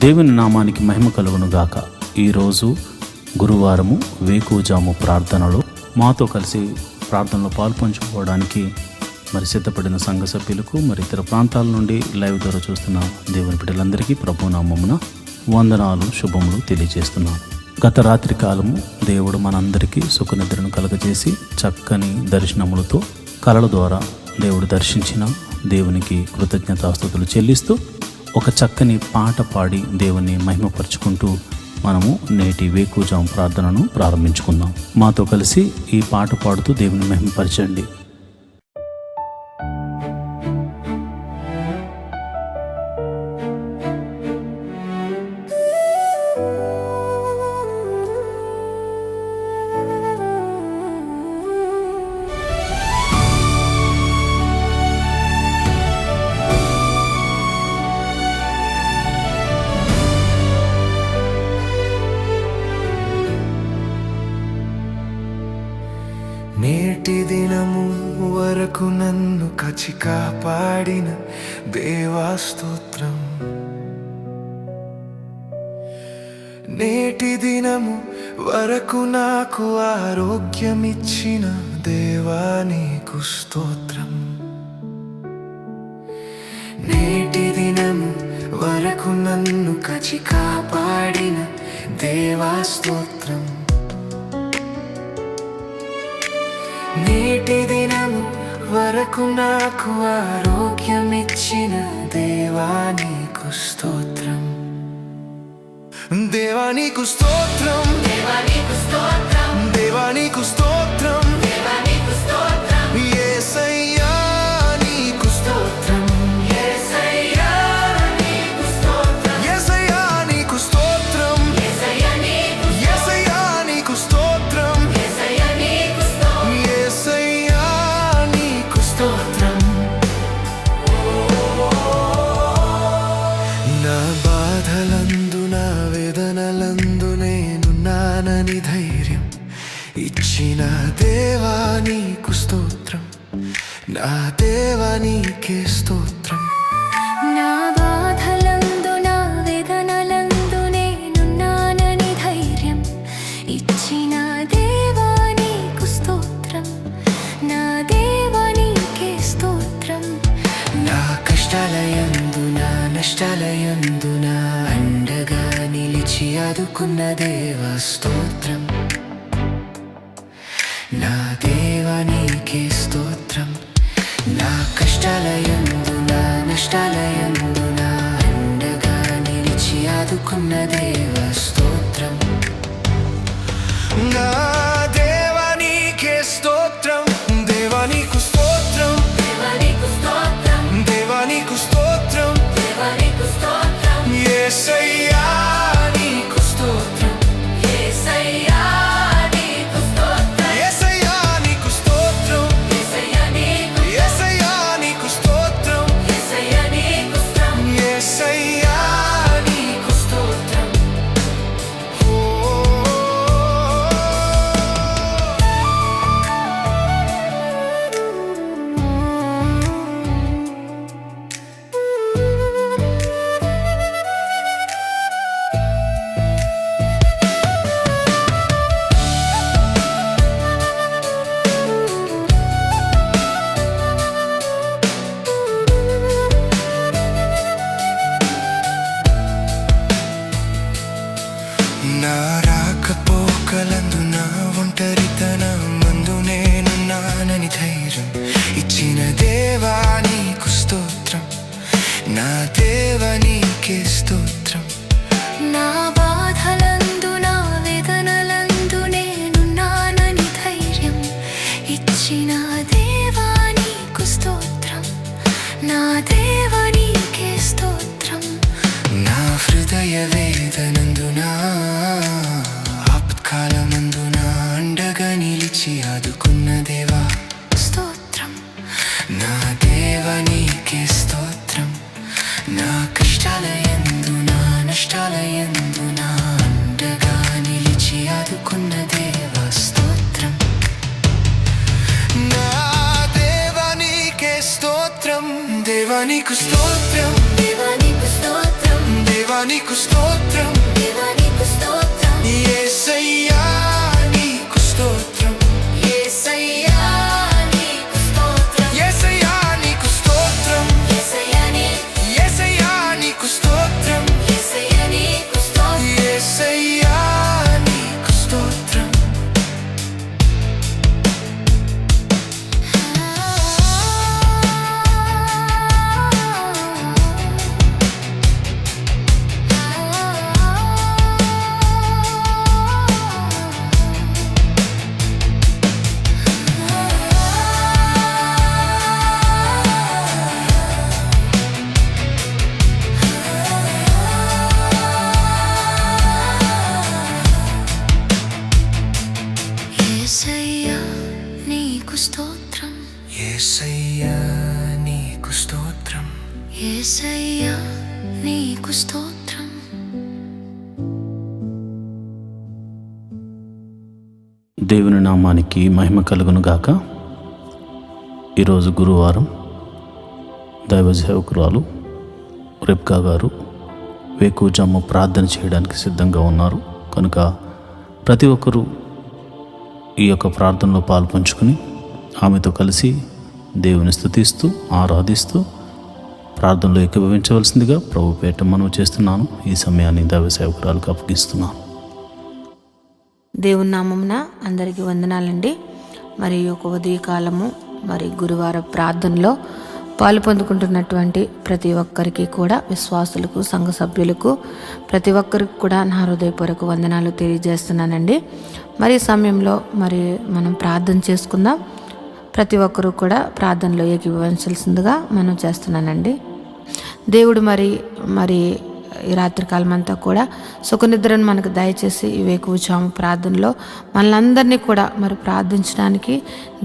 దేవుని నామానికి మహిమ కలుగును గాక. ఈరోజు గురువారము వేకువజాము ప్రార్థనలో మాతో కలిసి ప్రార్థనలో పాల్పంచుకోవడానికి సిద్ధపడిన సంఘ సభ్యులకు ఇతర ప్రాంతాల నుండి లైవ్ ద్వారా చూస్తున్న దేవుని బిడ్డలందరికీ ప్రభునామమున వందనాలు, శుభములు తెలియజేస్తున్నాను. గత రాత్రి కాలము దేవుడు మనందరికీ సుఖనిద్రను కలగజేసి చక్కని దర్శనములతో కలల ద్వారా దేవుడు దర్శించిన దేవునికి కృతజ్ఞతాస్తుతులు చెల్లిస్తూ ఒక చక్కని పాట పాడి దేవుని మహిమపరుచుకుంటూ మనము నేటి వేకువజాము ప్రార్థనను ప్రారంభించుకుందాం. మాతో కలిసి ఈ పాట పాడుతూ దేవుని మహిమపరచండి. నేటి దినము వరకు నన్ను కాచి కాపాడిన దేవా స్తోత్రం. నేటి దినము వరకు నాకు ఆరోగ్యమిచ్చిన దేవా నీకు స్తోత్రం. నేటి దినము వరకు నన్ను కాచి కాపాడిన దేవా స్తోత్రం. నేటి దినము వరకు నాకు ఆరోగ్యమిచ్చిన దేవా నీకు స్తోత్రం. దేవా నీకు స్తోత్రం, దేవా నీకు స్తోత్రం, దేవా నీకు స్తోత్రం, దేవా నీకు స్తోత్రం. యేసయ్యా నీకు స్తోత్రం, యేసయ్యా నీకు స్తోత్రం, యేసయ్యా నీకు స్తోత్రం, యేసయ్యా నీకు స్తోత్రం, యేసయ్యా నీకు స్తోత్రం, యేసయ్యా నీకు స్తోత్రం. నా బాధలందు నా వేదనలందు నేనున్నానని ధైర్యం ఇచ్చిన దేవా నీకు స్తోత్రం. నా దేవా నీకే స్తోత్రం. నా బాధలందు నా వేదనలందు నేనున్నానని ధైర్యం ఇచ్చిన దేవా నీకు స్తోత్రం. నా దేవా నీకే స్తోత్రం. నా కష్టాలయందు నా నష్టాలయందు నా అండగా నిలిచి ఆదుకున్న దేవా స్తోత్రం. నా దేవా నీకే స్తోత్రం. నా కష్టాలయందు నా నష్టాలయందు నా అండగా నిలిచి ఆదుకున్న దేవా స్తోత్రం. నా దేవా నీకే స్తోత్రం. దేవా నీకు స్తోత్రం, దేవా నీకు స్తోత్రం, దేవా నీకు స్తోత్రం, దేవా నీకు స్తోత్రం. యేసయ్యా నీకు స్తోత్రం, యేసయ్యా నీకు స్తోత్రం, యేసయ్యా నీకు స్తోత్రం, యేసయ్యా నీకు, యేసయ్యా నీకు స్తోత్రం, యేసయ్యా నీకు స్తోత్రం. యేసయ్యా నీకు స్తోత్రం. ఓ నా రాకపోకలందు నా ఒంటరితనమందు నేనున్నానని ధైర్యం ఇచ్చిన దేవా నీకు స్తోత్రం. నా దేవా నీకే స్తోత్రం. నా బాధలందు నా వేదనలందు నేనున్నానని ధైర్యం ఇచ్చిన దేవా నీకు స్తోత్రం. నా దేవా నీకే స్తోత్రం. నా హృదయ వేదనందు నా ఆపత్కాలమందు నా అండగా నిలిచి ఆదుకున్న దేవా స్తోత్రం. నా దేవా నీకే స్తోత్రం. నా కష్టాలయందు నా నష్టాలయందు నా అండగా నిలిచి ఆదుకున్న దేవా స్తోత్రం. నా దేవా నీకే స్తోత్రం. దేవా నీకు స్తోత్రం, దేవా నీకు స్తోత్రం, దేవా నీకు స్తోత్రం, దేవా నీకు స్తోత్రం, యేసయ్యా నీకు స్తోత్రం, యేసయ్యా నీకు స్తోత్రం, యేసయ్యా నీకు స్తోత్రం, యేసయ్యా యేసయ్యా నీకు స్తోత్రం, యేసయ్యా నీకు స్తోత్రం, యేసయ్యా నీకు స్తోత్రం. యేసయ్యా నీకు స్తోత్రం, యేసయ్యా నీకు స్తోత్రం, యేసయ్యా నీకు స్తోత్రం. దేవుని నామానికి మహిమ కలుగును గాక. ఈరోజు గురువారం దైవ సేవకురాలు రెబ్కా గారు వేకువజాము ప్రార్థన చేయడానికి సిద్ధంగా ఉన్నారు కనుక ప్రతి ఒక్కరూ ఈ యొక్క ప్రార్థనలో పాల్పంచుకుని ఆమెతో కలిసి దేవుని స్తుతిస్తూ ఆరాధిస్తూ ప్రార్థనలో ఏకీభవించవలసిందిగా ప్రభు పేట మనవి చేస్తున్నాను. ఈ సమయాన్ని దైవ సేవకురాలకు అప్పగిస్తున్నాను. దేవుని నామమున అందరికీ వందనాలండి. మరి ఒక ఉదయకాలము మరి గురువార ప్రార్థనలో పాలు పొందుకుంటున్నటువంటి ప్రతి ఒక్కరికి కూడా, విశ్వాసులకు, సంఘ సభ్యులకు, ప్రతి ఒక్కరికి కూడా నా హృదయపూర్వక వందనాలు తెలియజేస్తున్నానండి. మరి ఈ సమయంలో మరి మనం ప్రార్థన చేసుకుందాం. ప్రతి ఒక్కరూ కూడా ప్రార్థనలో ఏకీభవించాల్సిందిగా మనం చేస్తున్నానండి. దేవుడు మరి ఈ రాత్రికాలం అంతా కూడా సుఖనిద్రను మనకు దయచేసి ఈ వేకువజాము ప్రార్థనలో మనలందరినీ కూడా మరి ప్రార్థించడానికి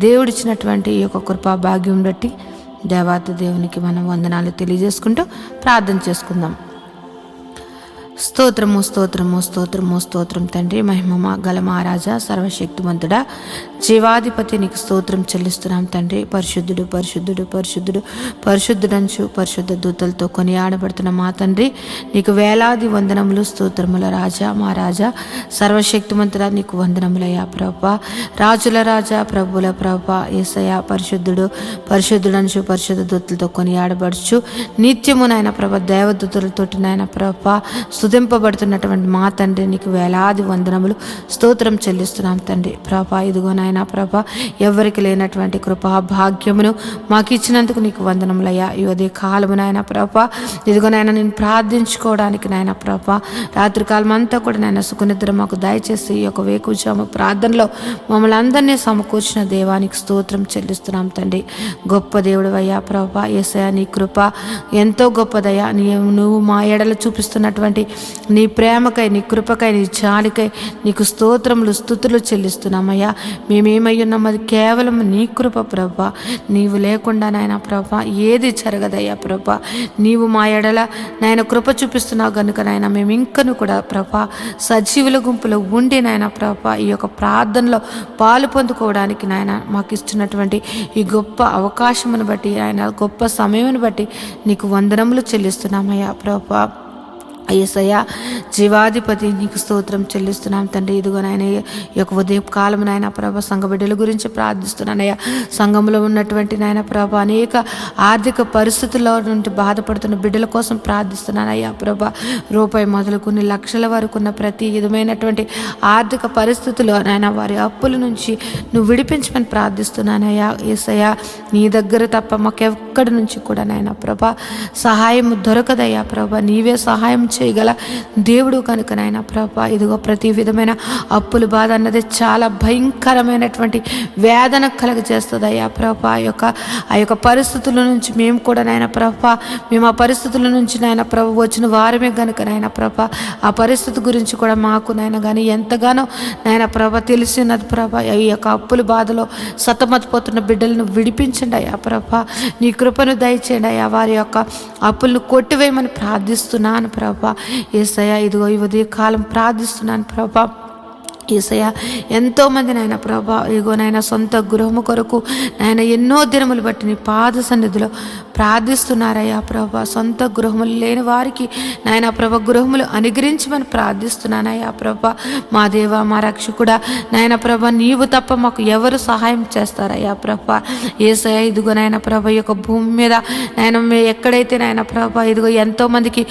దేవుడిచ్చినటువంటి ఈ యొక్క కృపా భాగ్యం బట్టి దేవాతి దేవునికి మనం వందనాలు తెలియజేసుకుంటూ ప్రార్థన చేసుకుందాం. స్తోత్రము స్తోత్రము స్తోత్రము స్తోత్రం తండ్రి, మహిమ గల మహారాజా, సర్వశక్తిమంతుడా, జీవాధిపతి నీకు స్తోత్రం చెల్లిస్తున్నాం తండ్రి. పరిశుద్ధుడు పరిశుద్ధుడు పరిశుద్ధుడు పరిశుద్ధుడంచు పరిశుద్ధ దూతలతో కొనియాడబడుతున్న మా తండ్రి నీకు వేలాది వందనములు, స్తోత్రముల రాజా, మా రాజా, సర్వశక్తిమంతుడా నీకు వందనములయ్యా ప్రభా. రాజుల రాజా, ప్రభుల ప్రభా, యేసయ్యా పరిశుద్ధుడు పరిశుద్ధుడంచు పరిశుద్ధ దూతలతో కొనియాడబడుచు నిత్యము నాయన ప్రభ దేవదూతలతోటి నాయన ప్రభా స్తుతింపబడుతున్నటువంటి మా తండ్రి నీకు వేలాది వందనములు, స్తోత్రం చెల్లిస్తున్నాం తండ్రి. ప్రభా ఇదిగో నాయన ప్రభా ఎవరికి లేనటువంటి కృపా భాగ్యమును మాకు ఇచ్చినందుకు నీకు వందనములయ్యా. ఈ ఉదయ కాలము నాయన ప్రభా ఇదిగో నాయన నేను ప్రార్థించుకోవడానికి నాయన ప్రభా రాత్రికాలం అంతా కూడా నాయన సుఖనిద్ర మాకు దయచేసి ఈ యొక్క వేకువజాము ప్రార్థనలో మమ్మల్ని అందరినీ సమకూర్చిన దేవానికి స్తోత్రం చెల్లిస్తున్నాం తండ్రి. గొప్ప దేవుడు అయ్యా ప్రభా, యేసయ్యా నీ కృప ఎంతో గొప్పదయ్యా. నువ్వు మా ఎడల చూపిస్తున్నటువంటి నీ ప్రేమకై, నీ కృపకై, నీ జాలికై నీకు స్తోత్రములు స్తుతులు చెల్లిస్తున్నామయ్యా. మేమేమై ఉన్నాం అది కేవలం నీ కృప ప్రభా. నీవు లేకుండా నాయన ప్రభా ఏది జరగదయ్యా ప్రభా. నీవు మా ఎడల నాయన కృప చూపిస్తున్నావు కనుక నాయన మేము ఇంకను కూడా ప్రభా సజీవుల గుంపులో ఉండి నాయన ప్రభా ఈ యొక్క ప్రార్థనలో పాలు పొందుకోవడానికి నాయన మాకు ఇస్తున్నటువంటి ఈ గొప్ప అవకాశమును బట్టి, ఆయన గొప్ప సమయమును బట్టి నీకు వందనములు చెల్లిస్తున్నామయ్యా ప్రభా. యేసయ్యా జీవాధిపతి నీకు స్తోత్రం చెల్లిస్తున్నాం తండ్రి. ఇదిగో నాయన ఈ యొక్క ఉదయం కాలం నాయన ప్రభ సంఘ బిడ్డల గురించి ప్రార్థిస్తున్నానయ్యా. సంఘంలో ఉన్నటువంటి నాయన ప్రభ అనేక ఆర్థిక పరిస్థితుల్లో నుండి బాధపడుతున్న బిడ్డల కోసం ప్రార్థిస్తున్నానయ్యా ప్రభ. రూపాయి మొదలు కొన్ని లక్షల వరకు ఉన్న ప్రతి విధమైనటువంటి ఆర్థిక పరిస్థితుల్లో నాయన వారి అప్పుల నుంచి నువ్వు విడిపించమని ప్రార్థిస్తున్నానయ్యా. యేసయ్యా నీ దగ్గర తప్ప మాకెక్కడి నుంచి కూడా నాయన ప్రభ సహాయం దొరకదయ్యా ప్రభ. నీవే సహాయం చేయగల దేవుడు కనుక నాయన ప్రభా ఇదిగో ప్రతి విధమైన అప్పుల బాధ అన్నది చాలా భయంకరమైనటువంటి వేదన కలుగజేస్తుంది అయ్యా ప్రభా. ఆ యొక్క పరిస్థితుల నుంచి మేము కూడా నాయన ప్రభా మేము ఆ పరిస్థితుల నుంచి నాయన ప్రభు వచ్చిన వారమే కనుక నాయన ప్రభా ఆ పరిస్థితి గురించి కూడా మాకు నాయన కానీ ఎంతగానో నాయన ప్రభ తెలిసి ఉన్నది ప్రభా. ఈ యొక్క అప్పుల బాధలో సతమతిపోతున్న బిడ్డలను విడిపించండి అయ్యా ప్రభా. నీ కృపను దయచేయండి అయ్యా. వారి యొక్క అప్పులను కొట్టివేయమని ప్రార్థిస్తున్నాను ప్రభా. యేసయ్యా ఇదిగో ఈ ఉదయ కాలం ప్రార్థిస్తున్నాను ప్రభా. యేసయ్య ఎంతోమంది నాయన ప్రభా ఇగో నాయన సొంత గృహము కొరకు నాయన ఎన్నో దినములు బట్టి నీ పాద సన్నిధిలో ప్రార్థిస్తున్నారయ్యా ప్రభా. సొంత గృహములు లేని వారికి నాయన ప్రభ గృహములు అనుగ్రహించమని ప్రార్థిస్తున్నానయ్యా ప్రభా. మా దేవ మా రక్షకుడా నాయన ప్రభ నీవు తప్ప మాకు ఎవరు సహాయం చేస్తారయ్యా ప్రభా. యేసయ్య ఇదిగో నాయన ప్రభ ఈ యొక్క భూమి మీద నాయన ఎక్కడైతే నాయన ప్రభ ఇదిగో ఎంతోమందికి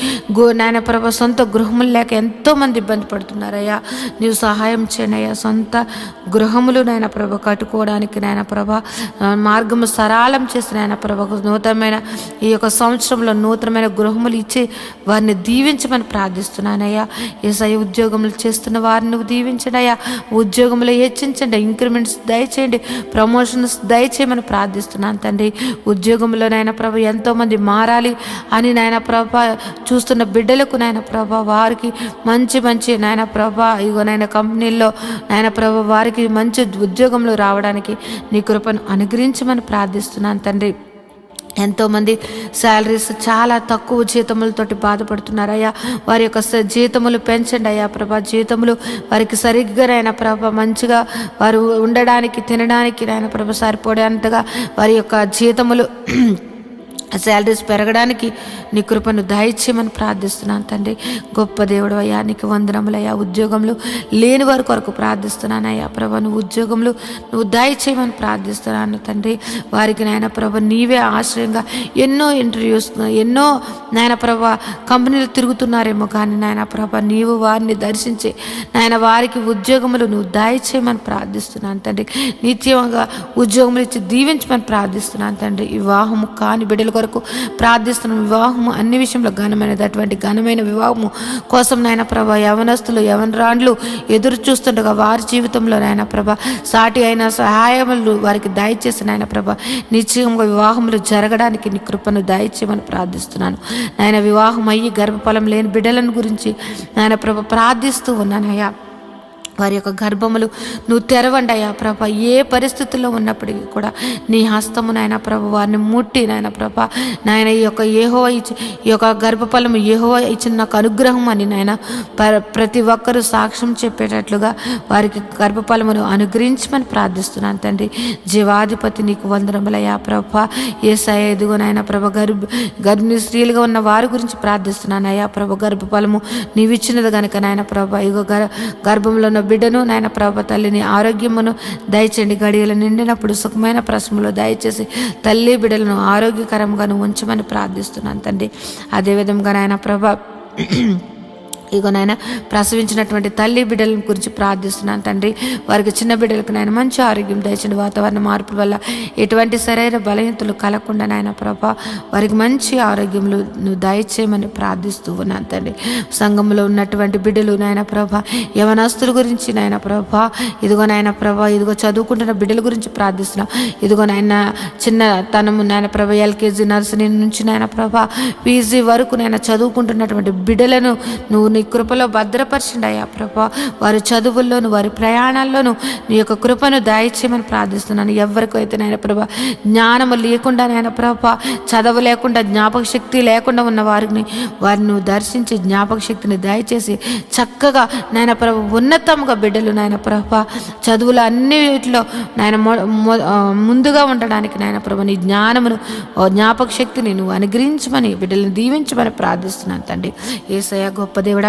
నాయన ప్రభ సొంత గృహములు లేక ఎంతోమంది ఇబ్బంది పడుతున్నారయ్యా. నీవు సహాయం చేయనయ్యా. సొంత గృహములు నాయన ప్రభ కట్టుకోవడానికి నాయన ప్రభ మార్గము సరళం చేసిన నాయన ప్రభ నూతనమైన ఈ యొక్క సంవత్సరంలో నూతనమైన గృహములు ఇచ్చి వారిని దీవించమని ప్రార్థిస్తున్నానయ్యా. యేసయ్య ఉద్యోగములు చేస్తున్న వారిని నువ్వు దీవించండి అయ్యా. ఉద్యోగములు హెచ్చించండి, ఇంక్రిమెంట్స్ దయచేయండి, ప్రమోషన్స్ దయచేయమని ప్రార్థిస్తున్నాను తండ్రి. ఉద్యోగంలో నాయన ప్రభ ఎంతోమంది మారాలి అని నాయన ప్రభ చూస్తున్న బిడ్డలకు నాయన ప్రభ వారికి మంచి మంచి నాయన ప్రభ ఇగో నాయన కంపెనీల్లో నాయన ప్రభ వారికి మంచి ఉద్యోగంలో రావడానికి నీ కృపను అనుగ్రహించమని ప్రార్థిస్తున్నాను తండ్రి. ఎంతోమంది శాలరీస్ చాలా తక్కువ జీతములతోటి బాధపడుతున్నారయ్యా. వారి యొక్క జీతములు పెంచండి అయ్యా ప్రభా. జీతములు వారికి సరిగ్గా నాయన ప్రభ మంచిగా వారు ఉండడానికి తినడానికి నాయన ప్రభ సరిపోయేంతగా వారి యొక్క జీతములు శాలరీస్ పెరగడానికి నీ కృపను దయచేయమని ప్రార్థిస్తున్నాను తండ్రి. గొప్ప దేవుడు అయ్యా, నీకు వందనములయ్యా. ఉద్యోగంలో లేని వారి కొరకు ప్రార్థిస్తున్నానయ్యా ప్రభ. నువ్వు ఉద్యోగంలో నువ్వు దయచేయమని ప్రార్థిస్తున్నాను తండ్రి. వారికి నాయన ప్రభ నీవే ఆశ్రయంగా ఎన్నో ఇంటర్వ్యూస్ ఎన్నో నాయన ప్రభ కంపెనీలు తిరుగుతున్నారేమో కానీ నాయన ప్రభ నీవు వారిని దర్శించి నాయన వారికి ఉద్యోగములు నువ్వు దయచేయమని ప్రార్థిస్తున్నాను తండ్రి. నిత్యంగా ఉద్యోగములు ఇచ్చి దీవించమని ప్రార్థిస్తున్నాను తండ్రి. వివాహము కాని బిడ్డల కొరకు ప్రార్థిస్తున్నాం. వివాహము అన్ని విషయంలో ఘనమైనది. అటువంటి ఘనమైన వివాహము కోసం నాయన ప్రభ యవనస్తులు యవనరాండ్లు ఎదురు చూస్తుండగా వారి జీవితంలో నాయన ప్రభ సాటి అయిన సహాయములు వారికి దయచేసి నాయన ప్రభ నిశ్చయంగా వివాహములు జరగడానికి నీ కృపను దయచేయమని ప్రార్థిస్తున్నాను నాయన. వివాహం అయ్యి గర్భఫలం లేని బిడ్డలను గురించి నాయన ప్రభ ప్రార్థిస్తూ ఉన్నానయ్యా. వారి యొక్క గర్భములు నువ్వు తెరవండి అయ్యా ప్రభ. ఏ పరిస్థితుల్లో ఉన్నప్పటికీ కూడా నీ హస్తము నాయన ప్రభ వారిని ముట్టి నాయన ప్రభ నాయన ఈ యొక్క గర్భఫలము యెహోవా ఇచ్చిన నాకు అనుగ్రహం అని నాయన ప్రతి ఒక్కరూ సాక్ష్యం చెప్పేటట్లుగా వారికి గర్భఫలమును అనుగ్రహించమని ప్రార్థిస్తున్నాను తండ్రి. జీవాధిపతి నీకు వందనములయ్యా ప్రభ. యేసయ్య ఎదుగు నాయన ప్రభ గర్భిణీ స్త్రీలుగా ఉన్న వారి గురించి ప్రార్థిస్తున్నాను అయ్యా ప్రభ. గర్భఫలము నీవిచ్చినది కనుక నాయన ప్రభ ఇగో గర్భంలో ఉన్న బిడ్డను నాయన ప్రభ తల్లిని ఆరోగ్యమును దయచేయండి. గడియలు నిండినప్పుడు సుఖమైన ప్రశ్నలు దయచేసి తల్లి బిడ్డలను ఆరోగ్యకరంగా ఉంచమని ప్రార్థిస్తున్నాను తండ్రి. అదేవిధంగా నాయన ప్రభ ఇగో నాయన ప్రసవించినటువంటి తల్లి బిడ్డల గురించి ప్రార్థిస్తున్నాను తండ్రి. వారికి చిన్న బిడ్డలకు నాయన మంచి ఆరోగ్యం దయచండి. వాతావరణ మార్పుల వల్ల ఎటువంటి శరీర బలహీనతలు కలగకుండా నాయన ప్రభ వారికి మంచి ఆరోగ్యములు నువ్వు దయచేయమని ప్రార్థిస్తూ ఉన్నాను తండ్రి. సంఘంలో ఉన్నటువంటి బిడ్డలు నాయన ప్రభ యవనస్తుల గురించి నాయన ప్రభ ఇదిగో నాయన ప్రభ ఇదిగో చదువుకుంటున్న బిడ్డల గురించి ప్రార్థిస్తున్నాం. ఇదిగో నాయన చిన్న తనము నాయన ప్రభ ఎల్కేజీ నర్సరీ నుంచి నాయన ప్రభ పీజీ వరకు నాయన చదువుకుంటున్నటువంటి బిడ్డలను నువ్వు నీ కృపలో భద్రపరచండి అయ్యా ప్రభా. వారి చదువుల్లోను వారి ప్రయాణాల్లోనూ నీ యొక్క కృపను దయచేయమని ప్రార్థిస్తున్నాను. ఎవరికైతే నాయన ప్రభా జ్ఞానము లేకుండా నాయన ప్రభా చదువు లేకుండా జ్ఞాపక శక్తి లేకుండా ఉన్న వారిని నువ్వు దర్శించి జ్ఞాపక శక్తిని దయచేసి చక్కగా నాయన ప్రభా ఉన్నతంగా బిడ్డలు నాయన ప్రభా చదువులు అన్నిటిలో నాయన ముందుగా ఉండడానికి నాయన ప్రభా నీ జ్ఞానమును జ్ఞాపక శక్తిని నువ్వు అనుగ్రహించమని బిడ్డలను దీవించమని ప్రార్థిస్తున్నాను తండ్రి. యేసయ్య గొప్ప దేవుడా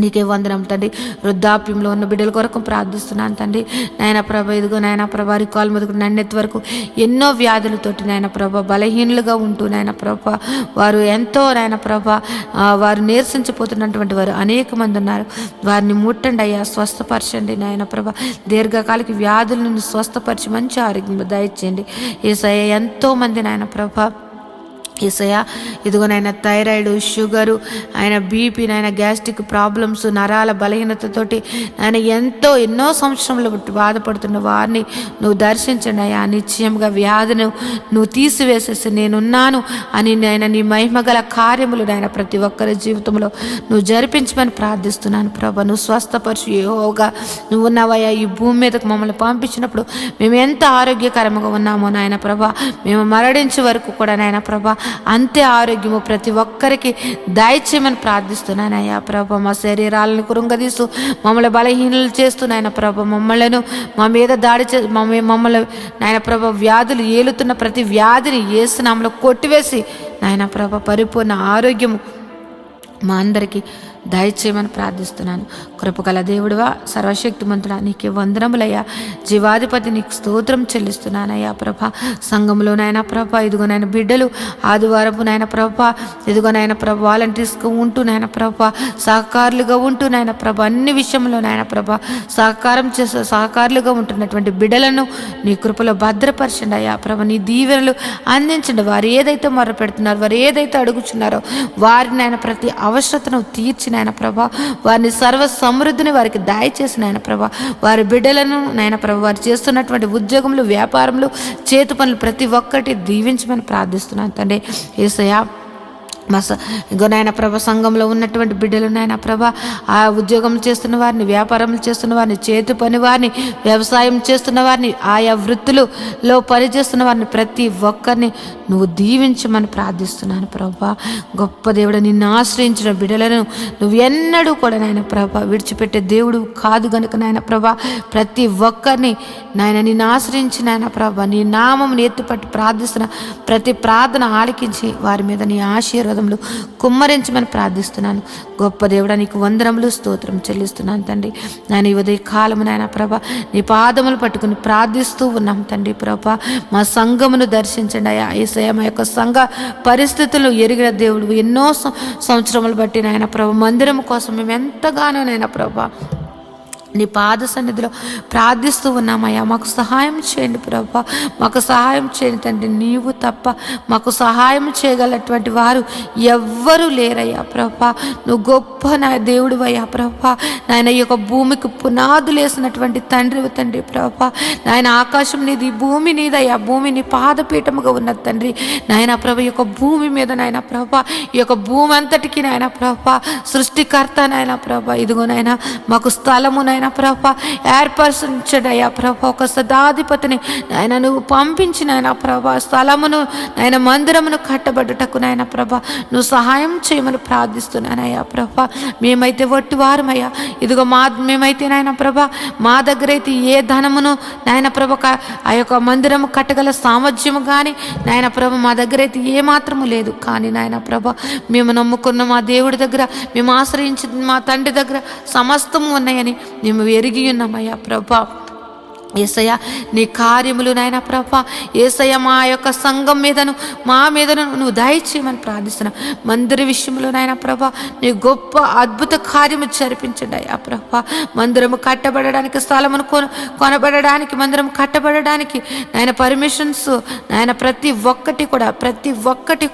నీకే వందనం తండ్రి. వృద్ధాప్యంలో ఉన్న బిడ్డల కొరకు ప్రార్థిస్తున్నాను తండ్రి. నాయన ప్రభ ఇదిగో నాయన ప్రభ రికాల్ మొదలు నన్నెత్తి వరకు ఎన్నో వ్యాధులతోటి నాయన ప్రభ బలహీనులుగా ఉంటూ నాయన ప్రభ వారు ఎంతో నాయన ప్రభ వారు నీరసించిపోతున్నటువంటి వారు అనేక మంది ఉన్నారు. వారిని ముట్టండి అయ్యా, స్వస్థపరచండి నాయన ప్రభ. దీర్ఘకాలిక వ్యాధులను స్వస్థపరిచి మంచి ఆరోగ్యం దయచేయండి. యేసయ్య ఎంతో మంది నాయన ప్రభ యేసయ్య ఇదిగో నాయన థైరాయిడ్ షుగరు ఆయన బీపీ నాయన గ్యాస్ట్రిక్ ప్రాబ్లమ్స్ నరాల బలహీనతతోటి ఆయన ఎన్నో సంవత్సరంలో బాధపడుతున్న వారిని నువ్వు దర్శించండి అయ్యా. నిశ్చయంగా వ్యాధిని నువ్వు తీసివేసేసి నేనున్నాను అని నాయన నీ మహిమగల కార్యములు నాయన ప్రతి ఒక్కరి జీవితంలో నువ్వు జరిపించమని ప్రార్థిస్తున్నాను ప్రభా. నువ్వు స్వస్థపరిచి యెహోవాగా నువ్వు ఉన్నావయ్యా. ఈ భూమి మీదకు మమ్మల్ని పంపించినప్పుడు మేము ఎంత ఆరోగ్యకరంగా ఉన్నామో నాయన ప్రభా, మేము మరణించే వరకు కూడా నాయన ప్రభా అంతే ఆరోగ్యము ప్రతి ఒక్కరికి దయచేయమని ప్రార్థిస్తున్నానయ్యా ప్రభ. మా శరీరాలను కృంగదీస్తూ మమ్మల్ని బలహీనలు చేస్తూ నాయన ప్రభ మమ్మలను మా మీద దాడి మమ్మల్ని నాయన ప్రభ వ్యాధులు ఏలుతున్న ప్రతి వ్యాధిని యేసు నామములో కొట్టివేసి నాయన ప్రభ పరిపూర్ణ ఆరోగ్యము మా అందరికీ దయచేయమని ప్రార్థిస్తున్నాను. కృపగల దేవుడువా, సర్వశక్తిమంతుడా, నీకే వందనములయ్యా. జీవాధిపతి నీకు స్తోత్రం చెల్లిస్తున్నానయ్యా ప్రభ. సంఘంలో నాయన ప్రభ ఇదిగో నాయన బిడ్డలు ఆదివారపు నాయన ప్రభ ఇదిగో నాయన ప్రభ వాలంటీర్స్గా ఉంటూ నాయన ప్రభ సహకారులుగా ఉంటూ నాయన ప్రభ అన్ని విషయంలో నాయన ప్రభ సహకారులుగా ఉంటున్నటువంటి బిడ్డలను నీ కృపలో భద్రపరచండి అయ్యా ప్రభ. నీ దీవెనలు అందించండి. వారు ఏదైతే మొర్ర పెడుతున్నారో, వారు ఏదైతే అడుగుచున్నారో వారిని ఆయన ప్రతి అవసరతను తీర్చి నాయన ప్రభా వారిని సర్వ సమృద్ధిని వారికి దయచేసి నాయన ప్రభా వారి బిడ్డలను నాయన ప్రభా వారు చేస్తున్నటువంటి ఉద్యోగములు, వ్యాపారములు, చేతి పనులు ప్రతి ఒక్కటి దీవించమని ప్రార్థిస్తున్నాను తండ్రి. యేసయ్యా ఇంకో నాయన ప్రభ సంఘంలో ఉన్నటువంటి బిడ్డలు నాయన ప్రభ ఆ ఉద్యోగం చేస్తున్న వారిని, వ్యాపారం చేస్తున్న వారిని, చేతి పని వారిని, వ్యవసాయం చేస్తున్న వారిని, ఆయా వృత్తులలో పనిచేస్తున్న వారిని ప్రతి ఒక్కరిని నువ్వు దీవించమని ప్రార్థిస్తున్నాను ప్రభా. గొప్ప దేవుడు, నిన్ను ఆశ్రయించిన బిడ్డలను నువ్వు ఎన్నడూ కూడా నాయన ప్రభ విడిచిపెట్టే దేవుడు కాదు గనుక నాయన ప్రభ ప్రతి ఒక్కరిని నాయన నిన్ను ఆశ్రయించి నాయన ప్రభ నీ నామం ఎత్తుపట్టి ప్రార్థిస్తున్న ప్రతి ప్రార్థన ఆలకించి వారి మీద నీ ఆశీర్వాదములు కుమ్మరించమని ప్రార్థిస్తున్నాను. గొప్ప దేవుడా, నీకు వందనములు, స్తోత్రం చెల్లిస్తున్నాను తండ్రి. నేను ఈ ఉదయ కాలము నాయన ప్రభ నీ పాదములు పట్టుకుని ప్రార్థిస్తూ ఉన్నాం తండ్రి ప్రభ. మా సంఘమును దర్శించండి అయ్యా. యేసయ్య మా యొక్క సంఘ పరిస్థితులు ఎరిగిన దేవుడు. ఎన్నో సంవత్సరములు బట్టి నాయన ప్రభ మందిరం కోసం మేము ఎంతగానో నాయన ప్రభ నీ పాద సన్నిధిలో ప్రార్థిస్తూ ఉన్నామయ్యా. మాకు సహాయం చేయండి ప్రభా, మాకు సహాయం చేయండి తండ్రి. నీవు తప్ప మాకు సహాయం చేయగలటువంటి వారు ఎవ్వరూ లేరయ్యా ప్రభా. నువ్వు గొప్ప నా దేవుడు అయ్యా ప్రభా. నాయన ఈ యొక్క భూమికి పునాదులు వేసినటువంటి తండ్రి ప్రభా. నాయన ఆకాశం నీది, భూమి నీదయ్యా. భూమి నీ పాదపీఠముగా ఉన్నది తండ్రి. నాయన ప్రభ ఈ యొక్క భూమి మీద నాయన ప్రభా ఈ యొక్క భూమి అంతటికి నాయన ప్రభా సృష్టికర్త నాయన ప్రభా ఇదిగో నాయన మాకు స్థలము నాయన ప్రభా ఏర్పరచండి అయ్యా ప్రభా. ఒక సదాధిపతిని నాయన నువ్వు పంపించిన నాయన ప్రభా స్థలమును నాయన మందిరమును కట్టబడ్డటకు నాయన ప్రభా నువ్వు సహాయం చేయమని ప్రార్థిస్తున్నానయ్యా ప్రభా. మేమైతే వట్టి వారమయ్యా. ఇదిగో మేమైతే నాయన ప్రభా మా దగ్గర అయితే ఏ ధనమును నాయన ప్రభ ఆ యొక్క మందిరము కట్టగల సామర్థ్యము కానీ నాయన ప్రభ మా దగ్గర అయితే ఏ మాత్రము లేదు. కానీ నాయన ప్రభ మేము నమ్ముకున్న మా దేవుడి దగ్గర, మేము ఆశ్రయించిన మా తండ్రి దగ్గర సమస్తము ఉన్నాయని మేము ఎరిగి ఉన్నామయ్యా ప్రభా. యేసయ్య నీ కార్యములు నాయన ప్రభా యేసయ్య మా యొక్క సంఘం మీదను మా మీదను నువ్వు దయచేయమని ప్రార్థిస్తున్నావు. మందిర విషయంలో నాయన ప్రభా నీ గొప్ప అద్భుత కార్యము జరిపించండి అయ్యా ప్రభా. మందిరము కట్టబడడానికి, స్థలమును కొనబడడానికి, మందిరం కట్టబడడానికి నాయన పర్మిషన్స్ నాయన ప్రతి ఒక్కటి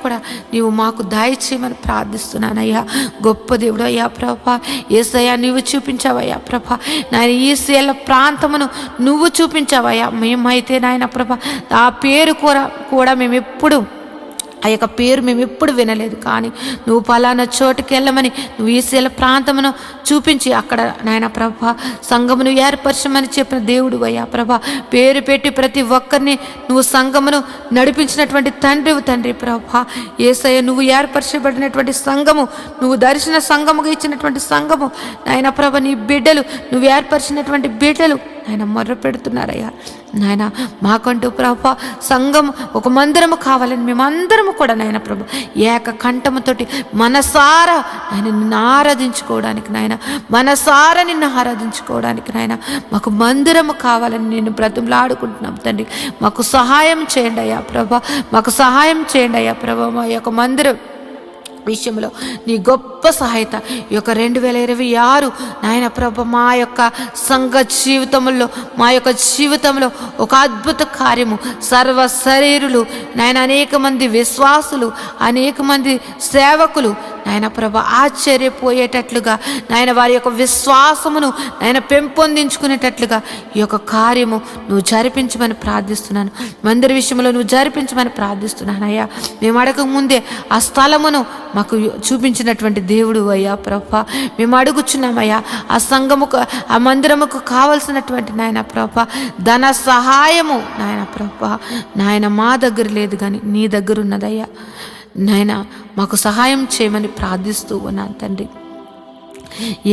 కూడా నీవు మాకు దయచేయమని ప్రార్థిస్తున్నానయ్యా. గొప్ప దేవుడు అయ్యా ప్రభా. యేసయ్య నీవు చూపించావయ్యా ప్రభా. నాయన ఈ శీల ప్రాంతమును నువ్వు చూపించావయ్యా. మేమైతే నాయన ప్రభా ఆ పేరు కూడా మేము ఎప్పుడు ఆ యొక్క పేరు మేము ఎప్పుడు వినలేదు. కానీ నువ్వు పలానా చోటుకి వెళ్ళమని నువ్వు ఈశీల ప్రాంతమును చూపించి అక్కడ నాయన ప్రభా సంఘమును ఏర్పరచమని చెప్పిన దేవుడు అయ్యా ప్రభా. పేరు పెట్టి ప్రతి ఒక్కరిని నువ్వు సంఘమును నడిపించినటువంటి తండ్రి ప్రభా. యేసయ్య నువ్వు ఏర్పరచబడినటువంటి సంఘము, నువ్వు దర్శన సంఘముగా ఇచ్చినటువంటి సంఘము నాయన ప్రభ నీ బిడ్డలు, నువ్వు ఏర్పరిచినటువంటి బిడ్డలు నాయన మొర్ర పెడుతున్నారయ్యా. నాయన మాకంటూ ప్రభా సంఘం ఒక మందిరము కావాలని మేమందరము కూడా నాయన ప్రభు ఏక కంఠముతోటి మనసారా ఆయన నిన్ను ఆరాధించుకోవడానికి నాయన మాకు మందిరము కావాలని నేను బ్రతిమలాడుకుంటున్నాం తండ్రి. మాకు సహాయం చేయండి అయ్యా ప్రభా, మాకు సహాయం చేయండి అయ్యా ప్రభా. మా యొక్క మందిరం విషయంలో నీ గొప్ప సహాయత ఈ యొక్క 2026 నాయన ప్రభ మా యొక్క సంఘ జీవితంలో, మా యొక్క జీవితంలో ఒక అద్భుత కార్యము సర్వ శరీరులు నాయన అనేక మంది విశ్వాసులు, అనేక మంది సేవకులు నాయన ప్రభ ఆశ్చర్యపోయేటట్లుగా నాయన వారి యొక్క విశ్వాసమును నాయన పెంపొందించుకునేటట్లుగా ఈ యొక్క కార్యము నువ్వు జరిపించమని ప్రార్థిస్తున్నాను. మందిర విషయంలో నువ్వు జరిపించమని ప్రార్థిస్తున్నాను అయ్యా. మేము అడగక ముందే ఆ స్థలమును మాకు చూపించినటువంటి దేవుడు అయ్యా ప్రభా. మేము అడుగుచున్నామయ్యా ఆ సంఘముకు, ఆ మందిరముకు కావలసినటువంటి నాయన ప్రభా ధన సహాయము నాయన ప్రభా నాయన మా దగ్గర లేదు కానీ నీ దగ్గర ఉన్నదయ్యా. నాయన మాకు సహాయం చేయమని ప్రార్థిస్తూ ఉన్నాను తండ్రి.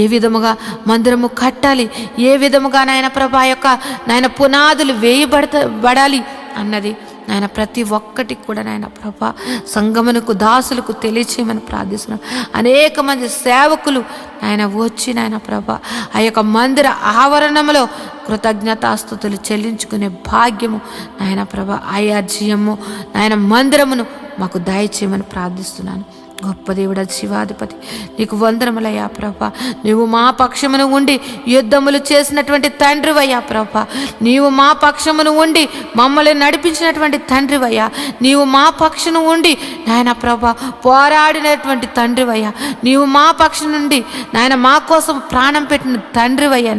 ఏ విధముగా మందిరము కట్టాలి, ఏ విధముగా నాయన ప్రభా యొక్క నాయన పునాదులు వేయబడాలి అన్నది నాయన ప్రతి ఒక్కటికి కూడా నాయన ప్రభా సంగమునకు దాసులకు తెలియచేయమని ప్రార్థిస్తున్నాం. అనేక మంది సేవకులు నాయన వచ్చి నాయన ప్రభా ఆ యొక్క మందిర ఆవరణంలో కృతజ్ఞతాస్తుతులు చెల్లించుకునే భాగ్యము నాయన ప్రభా ఐఆర్జీఎము నాయన మందిరమును మాకు దయచేయమని ప్రార్థిస్తున్నాను. గొప్ప దేవుడా, జీవాధిపతి నీకు వందనములయ్యా ప్రభా. నీవు మా పక్షమును ఉండి యుద్ధములు చేసినటువంటి తండ్రివయ్యా ప్రభా. నీవు మా పక్షమును ఉండి మమ్మల్ని నడిపించినటువంటి తండ్రివయ్యా. నీవు మా పక్షమును ఉండి నాయన ప్రభా పోరాడినటువంటి తండ్రివయ్యా. నీవు మా పక్షం నుండి నాయన మా కోసం ప్రాణం పెట్టిన తండ్రివయ్యా.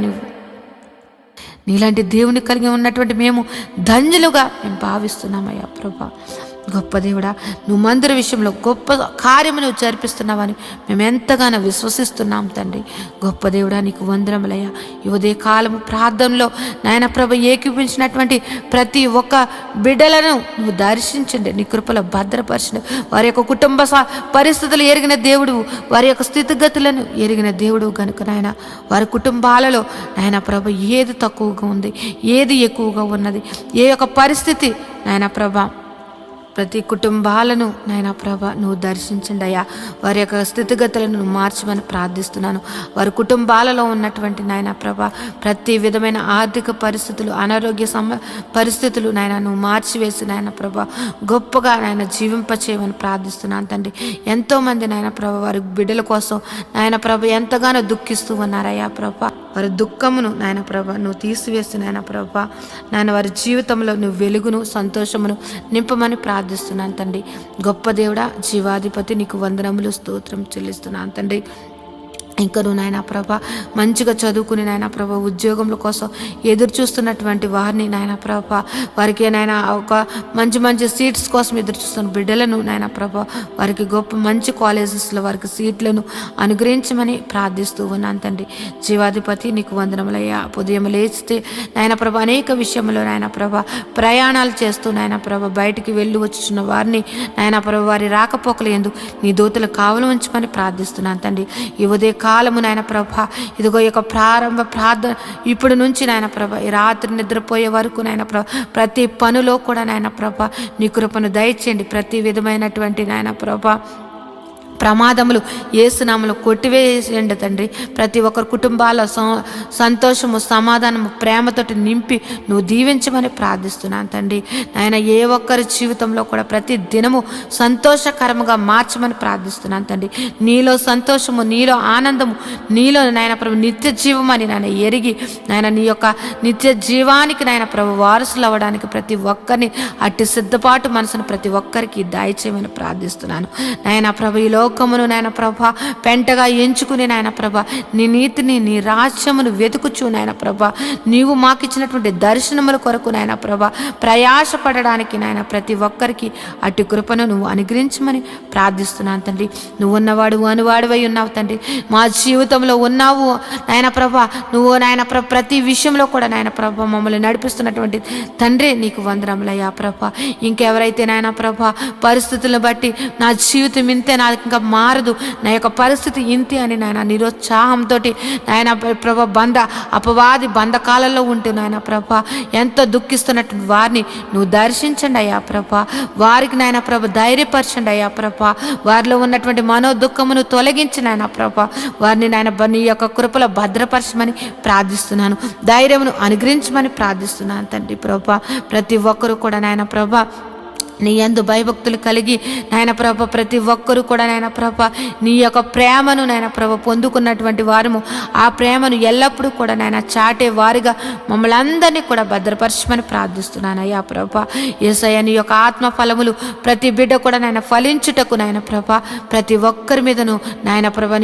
నీలాంటి దేవుని కలిగి ఉన్నటువంటి మేము ధన్యులుగా మేము భావిస్తున్నామయ్యా ప్రభా. గొప్ప దేవుడా, నువ్వు మందిర విషయంలో గొప్ప కార్యము నువ్వు జరిపిస్తున్నావని మేము ఎంతగానో విశ్వసిస్తున్నాం తండ్రి. గొప్ప దేవుడా, నీకు వందనములయ్యా. ఈ ఉదయ కాలము ప్రార్థనలో నాయన ప్రభ ఏకీపించినటువంటి ప్రతి ఒక్క బిడ్డలను నువ్వు దర్శించండి, నీ కృపలో భద్రపరచండి. వారి యొక్క కుటుంబ పరిస్థితులు ఎరిగిన దేవుడు, వారి యొక్క స్థితిగతులను ఎరిగిన దేవుడు కనుక నాయన వారి కుటుంబాలలో నాయన ప్రభ ఏది తక్కువగా ఉంది, ఏది ఎక్కువగా ఉన్నది, ఏ యొక్క పరిస్థితి నాయన ప్రభ ప్రతి కుటుంబాలను నాయన ప్రభ నువ్వు దర్శించండి అయ్యా. వారి యొక్క స్థితిగతులను నువ్వు మార్చమని ప్రార్థిస్తున్నాను. వారి కుటుంబాలలో ఉన్నటువంటి నాయన ప్రభ ప్రతి విధమైన ఆర్థిక పరిస్థితులు, అనారోగ్య పరిస్థితులు నాయన నువ్వు మార్చివేసి నాయన ప్రభ గొప్పగా నాయన జీవింపచేయమని ప్రార్థిస్తున్నాను తండ్రి. ఎంతోమంది నాయన ప్రభ వారి బిడ్డల కోసం నాయన ప్రభ ఎంతగానో దుఃఖిస్తూ ఉన్నారయ్యా ప్రభ. వారి దుఃఖమును నాయన ప్రభ నువ్వు తీసివేసి నాయన ప్రభ నాయన వారి జీవితంలో నువ్వు వెలుగును సంతోషమును నింపమని ప్రార్థిస్తున్నాను తండ్రి. గొప్ప దేవుడా, జీవాధిపతి నీకు వందనములు స్తోత్రం చెల్లిస్తున్నాను తండ్రి. ఇంకా నువ్వు నాయన ప్రభ మంచిగా చదువుకుని నాయన ప్రభ ఉద్యోగముల కోసం ఎదురు చూస్తున్నటువంటి వారిని నాయన ప్రభ వారికి నాయన ఒక మంచి మంచి సీట్స్ కోసం ఎదురు చూస్తున్న బిడ్డలను నాయన ప్రభ వారికి గొప్ప మంచి కాలేజెస్లో వారికి సీట్లను అనుగ్రహించమని ప్రార్థిస్తూ ఉన్నాను తండ్రి. జీవాధిపతి నీకు వందనములయ్యా. ఉదయం లేచితే నాయన ప్రభ అనేక విషయంలో నాయన ప్రభ ప్రయాణాలు చేస్తూ నాయన ప్రభ బయటికి వెళ్ళి వచ్చుచున్న వారిని నాయన ప్రభ వారి రాకపోకలు ఎందు నీ దూతలు కావలు ఉంచమని ప్రార్థిస్తున్నాను తండ్రి. ఈ ఉదయ కాలము నాయన ప్రభ ఇదిగో యొక్క ప్రారంభ ప్రార్థన ఇప్పటి నుంచి నాయన ప్రభ ఈ రాత్రి నిద్రపోయే వరకు నాయన ప్రభ ప్రతి పనిలో కూడా నాయన ప్రభ నీ కృపను దయచేయండి. ప్రతి విధమైనటువంటి నాయన ప్రభ ప్రమాదములు యేసునామములో కొట్టివేయండి తండ్రి. ప్రతి ఒక్కరి కుటుంబాల సంతోషము, సమాధానము, ప్రేమతోటి నింపి నువ్వు దీవించమని ప్రార్థిస్తున్నాను తండ్రి. నాయన ఏ ఒక్కరి జీవితంలో కూడా ప్రతి దినము సంతోషకరముగా మార్చమని ప్రార్థిస్తున్నాను తండ్రి. నీలో సంతోషము, నీలో ఆనందము, నీలో నాయన ప్రభు నిత్య జీవమని నాయన ఎరిగి నాయన నీ యొక్క నిత్య జీవానికి నాయన ప్రభు వారసులు అవ్వడానికి ప్రతి ఒక్కరిని అట్టి సిద్ధపాటు మనసును ప్రతి ఒక్కరికి దయచేయమని ప్రార్థిస్తున్నాను. నాయన ప్రభు ఈ లోకమును నాయన ప్రభ పెంటగా ఎంచుకుని నాయన ప్రభ నీ నీతిని, నీ రాజ్యమును వెతుకుచు నాయన ప్రభ నీవు మాకు ఇచ్చినటువంటి దర్శనముల కొరకు నాయన ప్రభ ప్రయాసపడడానికి నాయన ప్రతి ఒక్కరికి అట్టి కృపను నువ్వు అనుగ్రహించమని ప్రార్థిస్తున్నాను తండ్రి. నువ్వు ఉన్నవాడు అనువాడువై ఉన్నావు తండ్రి. మా జీవితంలో ఉన్నావు నాయన ప్రభ. నువ్వు నాయన ప్రభ ప్రతి విషయంలో కూడా నాయన ప్రభ మమ్మల్ని నడిపిస్తున్నటువంటి తండ్రి నీకు వందనములయ్యా ప్రభ. ఇంకెవరైతే నాయన ప్రభ పరిస్థితులను బట్టి నా జీవితం ఇంతే, నాకు ఇంకా మారదు, నా యొక్క పరిస్థితి ఇంతే అని నాయన నిరుత్సాహంతో నాయన ప్రభ అపవాది బంధకాలలో ఉంటూ నాయన ప్రభ ఎంతో దుఃఖిస్తున్నట్టు వారిని నువ్వు దర్శించండి అయ్యా ప్రభ. వారికి నాయన ప్రభ ధైర్యపరచండి అయ్యా ప్రభ. వారిలో ఉన్నటువంటి మనోదుఃఖమును తొలగించి నాయన ప్రభ వారిని నాయన నీ యొక్క కృపలో భద్రపరచమని ప్రార్థిస్తున్నాను. ధైర్యమును అనుగ్రహించమని ప్రార్థిస్తున్నాను తండ్రి ప్రభ. ప్రతి ఒక్కరూ కూడా నాయన ప్రభ నీ యందు భయభక్తులు కలిగి నాయన ప్రభ ప్రతి ఒక్కరూ కూడా నాయన ప్రభ నీ యొక్క ప్రేమను నాయన ప్రభ పొందుకున్నటువంటి వారము ఆ ప్రేమను ఎల్లప్పుడూ కూడా నాయన చాటే వారిగా మమ్మల్ని అందరినీ కూడా భద్రపరచమని ప్రార్థిస్తున్నాను అయ్యా ప్రభ. యేసయ్య నీ యొక్క ఆత్మ ఫలములు ప్రతి బిడ్డ కూడా నాయన ఫలించుటకు నాయన ప్రభ ప్రతి ఒక్కరి మీదను నాయన ప్రభ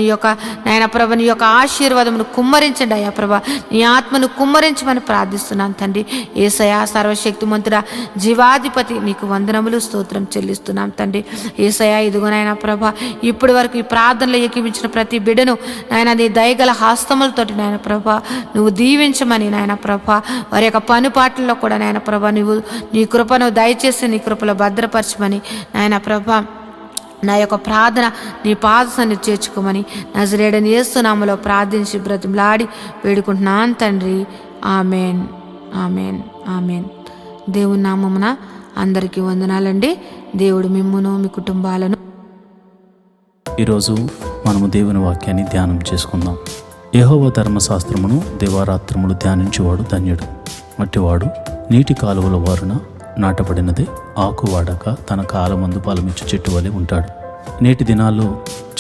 నీ యొక్క ఆశీర్వాదమును కుమ్మరించండి అయ్యా ప్రభ. నీ ఆత్మను కుమ్మరించమని ప్రార్థిస్తున్నాను తండ్రి. యేసయ్య సర్వశక్తిమంతుడా, జీవాధిపతి నీకు వందనములు స్తోత్రం చెల్లిస్తున్నాం తండ్రి. యేసయ్య ఇదిగో నాయన ప్రభ ఇప్పటి వరకు ఈ ప్రార్థనలో ఏకీవించిన ప్రతి బిడ్డను నాయన నీ దయగల హస్తములతోటి నాయన ప్రభ నువ్వు దీవించమని నాయన ప్రభ వారి యొక్క పనిపాట్లలో కూడా నాయన ప్రభ నువ్వు నీ కృపను దయచేసి నీ కృపలో భద్రపరచమని నాయన ప్రభ నా యొక్క ప్రార్థన నీ పాద సన్నిధి చేర్చుకోమని నజరేయుడైన యేసు నామములో ప్రార్థించి బ్రతిమలాడి వేడుకుంటున్నాను తండ్రి. Amen, amen, amen. దేవుని నామమున అందరికీ వందనాలండి. దేవుడు మిమ్మును మీ కుటుంబాలను. ఈరోజు మనము దేవుని వాక్యాన్ని ధ్యానం చేసుకుందాం. యెహోవా ధర్మశాస్త్రమును దివారాత్రములు ధ్యానించేవాడు ధన్యుడు. అట్టివాడు నీటి కాలువల వారున నాటబడినదే, ఆకు వాడక తన కాలమందు ఫలమిచ్చు చెట్టు వలె ఉంటాడు. నేటి దినాల్లో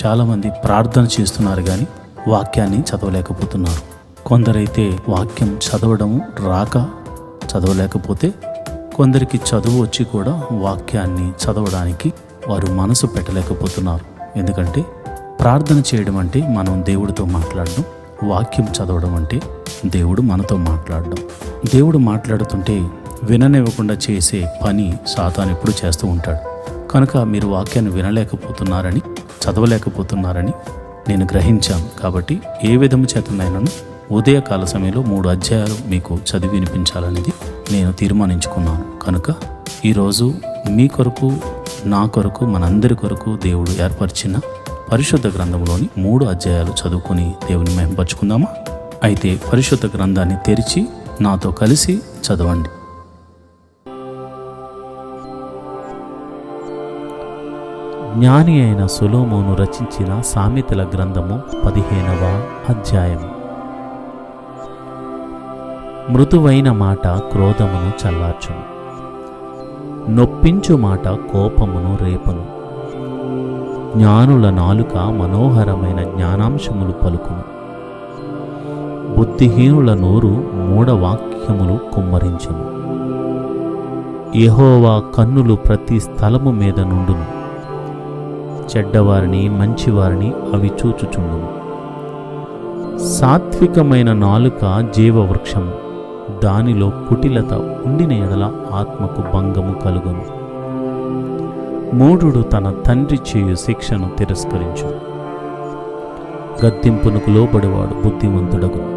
చాలామంది ప్రార్థన చేస్తున్నారు కానీ వాక్యాన్ని చదవలేకపోతున్నారు. కొందరైతే వాక్యం చదవడము రాక చదవలేకపోతే, కొందరికి చదువు వచ్చి కూడా వాక్యాన్ని చదవడానికి వారు మనసు పెట్టలేకపోతున్నారు. ఎందుకంటే ప్రార్థన చేయడం అంటే మనం దేవుడితో మాట్లాడడం, వాక్యం చదవడం అంటే దేవుడు మనతో మాట్లాడడం. దేవుడు మాట్లాడుతుంటే విననివ్వకుండా చేసే పని సాతాను ఎప్పుడు చేస్తూ ఉంటాడు. కనుక మీరు వాక్యాన్ని వినలేకపోతున్నారని, చదవలేకపోతున్నారని నేను గ్రహించాను. కాబట్టి ఏ విధము చేతనైనాను ఉదయకాల సమయంలో 3 అధ్యాయాలు మీకు చదివి వినిపించాలనేది నేను తీర్మానించుకున్నాను. కనుక ఈరోజు మీ కొరకు, నా కొరకు, మనందరి కొరకు దేవుడు ఏర్పరిచిన పరిశుద్ధ గ్రంథంలోని 3 అధ్యాయాలు చదువుకుని దేవుని మహిమపరుచుకుందామా? అయితే పరిశుద్ధ గ్రంథాన్ని తెరిచి నాతో కలిసి చదవండి. జ్ఞాని అయిన సొలొమోను రచించిన సామెతల గ్రంథము 15వ అధ్యాయము. మృదువైన మాట క్రోధమును చల్లార్చును, నొప్పించు మాట కోపమును రేపును. జ్ఞానుల నాలుక మనోహరమైన జ్ఞానాంశములు పలుకును, బుద్ధిహీనుల నోరు మూఢవాక్యములు కుమ్మరించును. యెహోవా కన్నులు ప్రతి స్థలము మీద నుండును, చెడ్డవారిని మంచివారిని అవి చూచుచుండును. సాత్వికమైన నాలుక జీవవృక్షము, దానిలో కుటిలత ఉండిన ఎడల ఆత్మకు భంగము కలుగును. మూఢుడు తన తండ్రి చేయు శిక్షను తిరస్కరించు, గద్దింపునకు లోబడివాడు బుద్ధిమంతుడగును.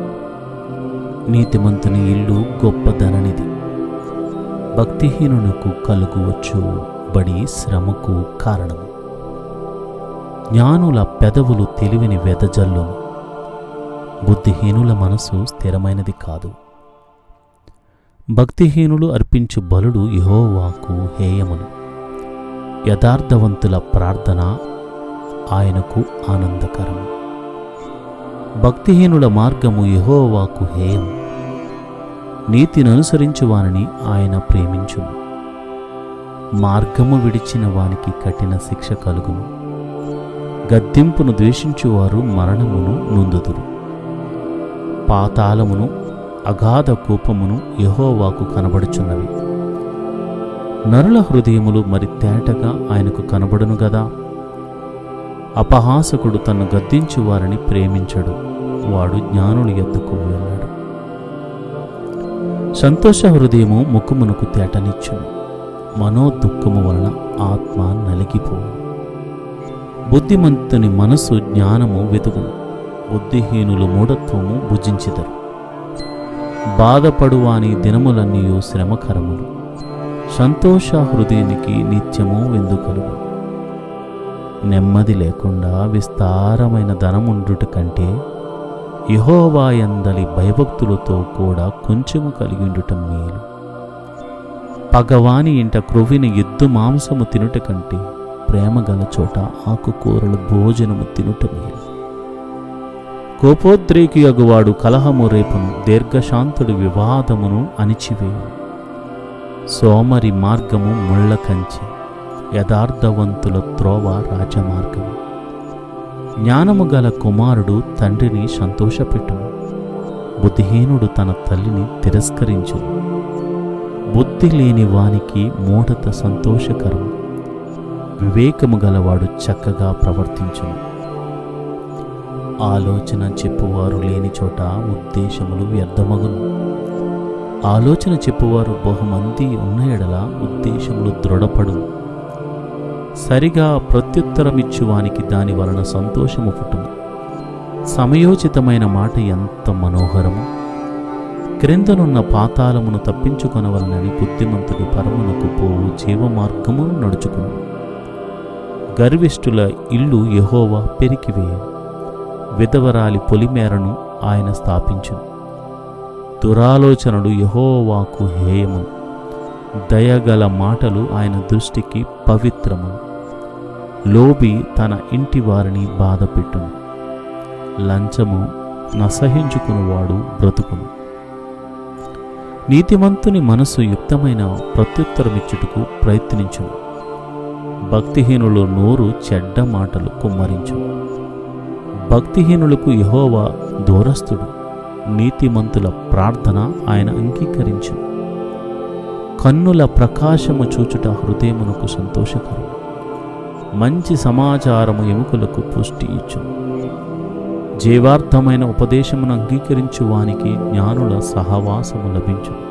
నీతిమంతుని ఇల్లు గొప్ప ధననిది, భక్తిహీనునకు కలుగువచ్చు బడి శ్రమకు కారణము. జ్ఞానుల పెదవులు తెలివిని వెదజల్లును, బుద్ధిహీనుల మనసు స్థిరమైనది కాదు. భక్తిహీనులు అర్పించు బలులు యెహోవాకు హేయములు, యథార్థవంతుల ప్రార్థన ఆయనకు ఆనందకరము. భక్తిహీనుల మార్గము యెహోవాకు హేయము, నీతిని అనుసరించు వానిని ఆయన ప్రేమించును. మార్గము విడిచిన వానికి కఠిన శిక్ష కలుగును, గద్దింపును ద్వేషించువారు మరణమును నొందుదురు. పాతాళమును అగాధ కూపమును యెహోవాకు కనబడుచున్నవి, నరుల హృదయములు మరి తేటగా ఆయనకు కనబడును గదా. అపహాసకుడు తన్ను గద్దించు వారిని ప్రేమించడు, వాడు జ్ఞానుల యొద్దకు వెళ్ళాడు. సంతోష హృదయము ముఖమునకు తేటనిచ్చును, మనోదుఃఖము వలన ఆత్మ నలిగిపోవు. బుద్ధిమంతుని మనసు జ్ఞానము వెతుకును, బుద్ధిహీనులు మూఢత్వము భుజించెదరు. బాధపడువాని దినములన్నీయు శ్రమకరములు, సంతోష హృదయానికి నిత్యము విందు కలుగు. నెమ్మది లేకుండా విస్తారమైన ధనముండుట కంటే యెహోవా యందలి భయభక్తులతో కూడా కొంచెము కలిగిండుట మేలు. పగవాని ఇంట క్రొవ్విన ఎద్దు మాంసము తినుట కంటే ప్రేమ గల చోట ఆకుకూరలు భోజనము తినుట మేలు. కోపోద్రేకి అగువాడు కలహము రేపును, దీర్ఘశాంతుడు వివాదమును అణిచివేయును. సోమరి మార్గము ముళ్ళ కంచె, యథార్థవంతుల త్రోవ రాజమార్గము. జ్ఞానము గల కుమారుడు తండ్రిని సంతోషపెట్టును, బుద్ధిహీనుడు తన తల్లిని తిరస్కరించును. బుద్ధి లేని వానికి మూఢత సంతోషకరము, వివేకము గలవాడు చక్కగా ప్రవర్తించును. ఆలోచన చెప్పువారు లేని చోట ఉద్దేశములు వ్యర్థమగును, ఆలోచన చెప్పువారు బహుమంది ఉన్న ఎడల ఉద్దేశములు దృఢపడును. సరిగా ప్రత్యుత్తరమిచ్చువానికి దాని వలన సంతోషము పుట్టును. సమయోచితమైన మాట ఎంత మనోహరము. క్రిందనున్న పాతాళమును తప్పించుకొనవలనని బుద్ధిమంతుడు పరమునకు పోవు జీవమార్గమును నడుచుకును. గర్విష్ఠుల ఇల్లు యెహోవా పెరికివేయను. విధవరాలి పొలిమేరను ఆయన స్థాపించును. దురాలోచనలు యెహోవాకు హేయము. దయగల మాటలు ఆయన దృష్టికి పవిత్రము. లోబి తన ఇంటి వారిని బాధపెట్టును. లంచము నసహించుకునివాడు బ్రతుకును. నీతిమంతుని మనసు యుక్తమైన ప్రత్యుత్తరమిచ్చుటకు ప్రయత్నించును. భక్తిహీనుల నోరు చెడ్డ మాటలు కుమ్మరించును. భక్తిహీనులకు యెహోవా దూరస్థుడు. నీతిమంతుల ప్రార్థన ఆయన అంగీకరించును. కన్నుల ప్రకాశము చూచుట హృదయమునకు సంతోషకరం. మంచి సమాచారము ఎముకలకు పుష్టి ఇచ్చును. జీవార్థమైన ఉపదేశమును అంగీకరించు వానికి జ్ఞానుల సహవాసము లభించును.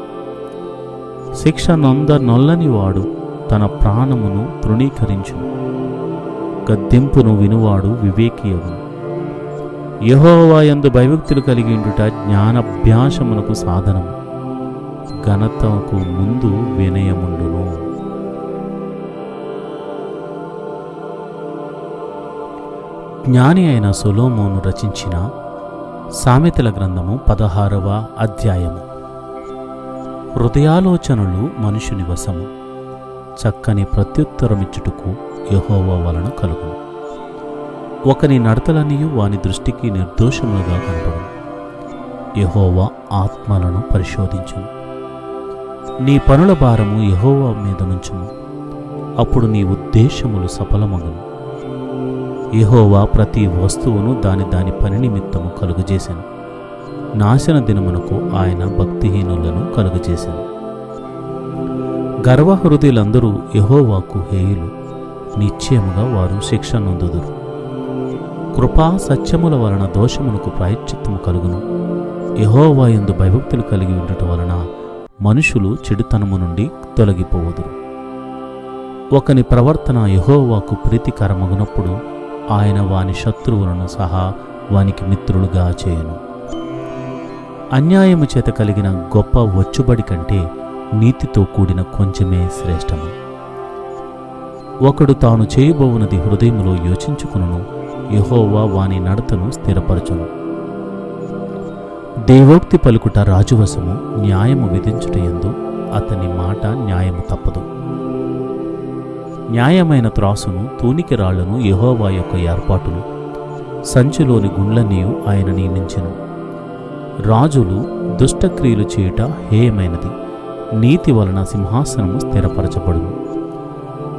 శిక్ష నొల్లని వాడు తన ప్రాణమును తృణీకరించును. గద్దెంపును వినువాడు వివేకియగును. యెహోవా యందు భయభక్తులు కలిగి ఉండుట జ్ఞానాభ్యాసమునకు సాధనము. ఘనతకు ముందు వినయముండును. జ్ఞాని అయిన సొలొమోను రచించిన సామెతల గ్రంథము 16వ అధ్యాయము. హృదయాలోచనలు మనుషుని వశము. చక్కని ప్రత్యుత్తరమిచ్చుటకు యెహోవా వలన కలుగును. ఒకని నడతలనియు వాని దృష్టికి నిర్దోషములుగా కనపడును. యెహోవా ఆత్మలను పరిశోధించును. నీ పనుల భారము యెహోవా మీద నుంచుము. అప్పుడు నీ ఉద్దేశములు సఫలమగును. యెహోవా ప్రతి వస్తువును దాని పని నిమిత్తము కలుగజేసెను. నాశన దినమునకు ఆయన భక్తిహీనులను కలుగజేసెను. గర్వహృదయులందరూ యెహోవాకు హేయులు. నిశ్చయముగా వారు శిక్ష నొందుదురు. కృపా సత్యముల వలన దోషమునకు ప్రాయశ్చిత్తము కలుగును. యెహోవా యందు భయభక్తులు కలిగి ఉండుట వలన మనుషులు చెడుతనము నుండి తొలగిపోవుదురు. ఒకని ప్రవర్తన యెహోవాకు ప్రీతికరమగునప్పుడు ఆయన వాని శత్రువులను సహా వానికి మిత్రులుగా చేయును. అన్యాయము చేత కలిగిన గొప్ప వచ్చుబడి కంటే నీతితో కూడిన కొంచెమే శ్రేష్టము. ఒకడు తాను చేయబోవునది హృదయములో యోచించుకును. యెహోవా వాని నడతను స్థిరపరచును. దేవోక్తి పలుకుట రాజువశము. న్యాయము విధించుటయందు అతని మాట న్యాయము తప్పదు. న్యాయమైన త్రాసును, తూనికి రాళ్లను యెహోవా యొక్క ఏర్పాటులు. సంచిలోని గుండ్లన్నీయు ఆయన నియమించెను. రాజులు దుష్టక్రియలు చేయుట హేయమైనది. నీతి వలన సింహాసనము స్థిరపరచబడును.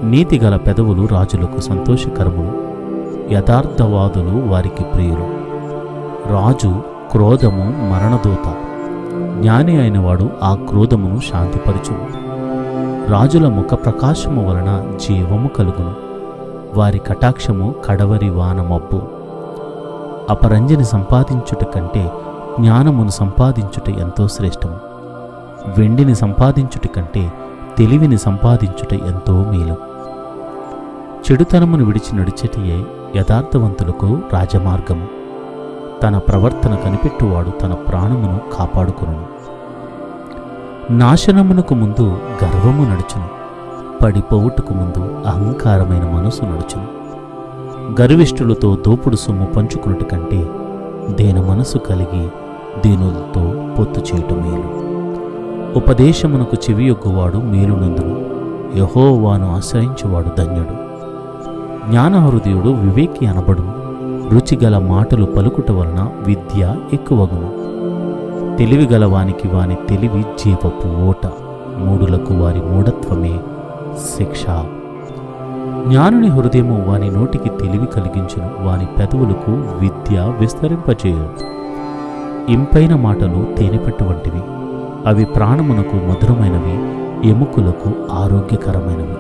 నీతిగల పెదవులు రాజులకు సంతోషకరములు. యథార్థవాదులు వారికి ప్రియులు. రాజు క్రోధము మరణదూత. జ్ఞాని అయినవాడు ఆ క్రోధమును శాంతిపరచును. రాజుల ముఖ ప్రకాశము వలన జీవము కలుగును. వారి కటాక్షము కడవరి వాన మబ్బు. అపరంజిని సంపాదించుట కంటే జ్ఞానమును సంపాదించుట ఎంతో శ్రేష్టము. వెండిని సంపాదించుట కంటే తెలివిని సంపాదించుట ఎంతో మేలు. చెడుతనమును విడిచి నడిచెటియే యథార్థవంతులకు రాజమార్గము. తన ప్రవర్తన కనిపెట్టువాడు తన ప్రాణమును కాపాడుకొనును. నాశనమునకు ముందు గర్వము నడుచును. పడిపోవుటకు ముందు అహంకారమైన మనసు నడుచును. గర్విష్ఠులతో దోపుడు సొమ్ము పంచుకున్నట్టు కంటే దేని మనసు కలిగి దీనులతో పొత్తు చేయటం మేలు. ఉపదేశమునకు చెవియొగ్గువాడు మేలునందును. యెహోవాను ఆశ్రయించువాడు ధన్యుడు. జ్ఞానహృదయుడు వివేకి అనబడును. రుచిగల మాటలు పలుకుట వలన విద్య ఎక్కువగును. తెలివిగలవానికి వాని తెలివి జీవపు ఓట. మూడులకు వారి మూఢత్వమే శిక్ష. జ్ఞానుని హృదయము వాని నోటికి తెలివి కలిగించును. వాని పెదవులకు విద్య విస్తరింపచేయును. ఇంపైన మాటలు తేనెపట్టు వంటివి. అవి ప్రాణమునకు మధురమైనవి, ఎముకలకు ఆరోగ్యకరమైనవి.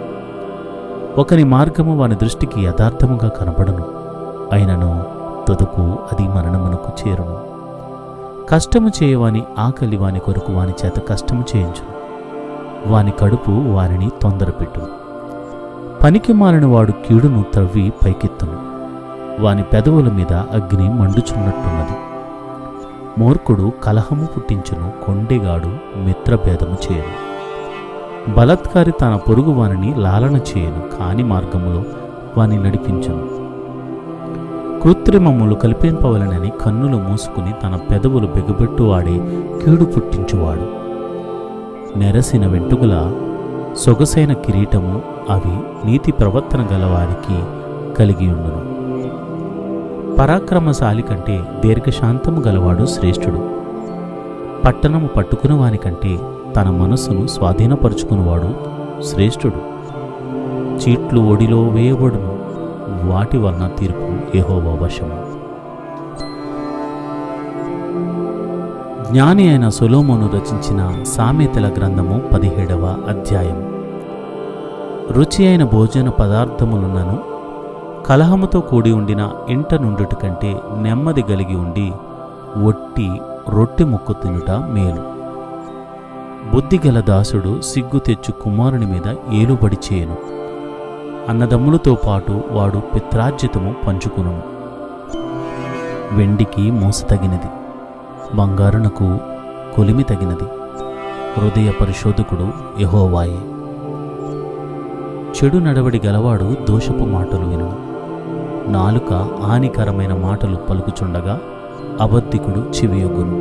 ఒకని మార్గము వాని దృష్టికి యథార్థముగా కనబడను. అయినను తుదకు అది మరణమునకు చేరును. కష్టము చేయవాని ఆకలి వాని కొరకు వాని చేత కష్టము చేయించును. వాని కడుపు వారిని తొందరపెట్టును. పనికి మాలిన వాడు కీడును త్రవ్వి పైకెత్తును. వాని పెదవుల మీద అగ్ని మండుచున్నట్టున్నది. మూర్ఖుడు కలహము పుట్టించును. కొండెగాడు మిత్రభేదము చేయను. బలత్కారి తన పొరుగు వానిని లాలన చేయను. కాని మార్గములో వాని నడిపించును. కృత్రిమములు కల్పింపవలనని కన్నులు మూసుకుని తన పెదవులు బిగబెట్టువాడే కీడు పుట్టించువాడు. నెరసిన వెంట్రుకల సొగసైన కిరీటము అవి నీతి ప్రవర్తన గలవారికి కలిగియుండును. పరాక్రమశాలి కంటే దీర్ఘశాంతము గలవాడు శ్రేష్ఠుడు. పట్టణము పట్టుకుని వానికంటే తన మనస్సును స్వాధీనపరుచుకునివాడు శ్రేష్ఠుడు. చీట్లు ఒడిలో వేయబడును, వాటి వలన తీర్పు యెహోవా వశము. జ్ఞాని అయిన సొలొమోను రచించిన సామెతల గ్రంథము 17వ అధ్యాయం. రుచి అయిన భోజన పదార్థములున్నను కలహముతో కూడి ఉండిన ఇంట నుండుట కంటే నెమ్మది కలిగి ఉండి ఒట్టి రొట్టె ముక్కు తినుట మేలు. బుద్ధిగల దాసుడు సిగ్గు తెచ్చు కుమారుని మీద ఏలుబడి చేయను. అన్నదమ్ములతో పాటు వాడు పిత్రార్జితము పంచుకును. వెండికి మోస తగినది, బంగారునకు కొలిమి తగినది. హృదయ పరిశోధకుడు యెహోవాయే. చెడు నడవడి గలవాడు దోషపు మాటలు వినును. నాలుక హానికరమైన మాటలు పలుకుచుండగా అబద్ధికుడు చెవియొగ్గును.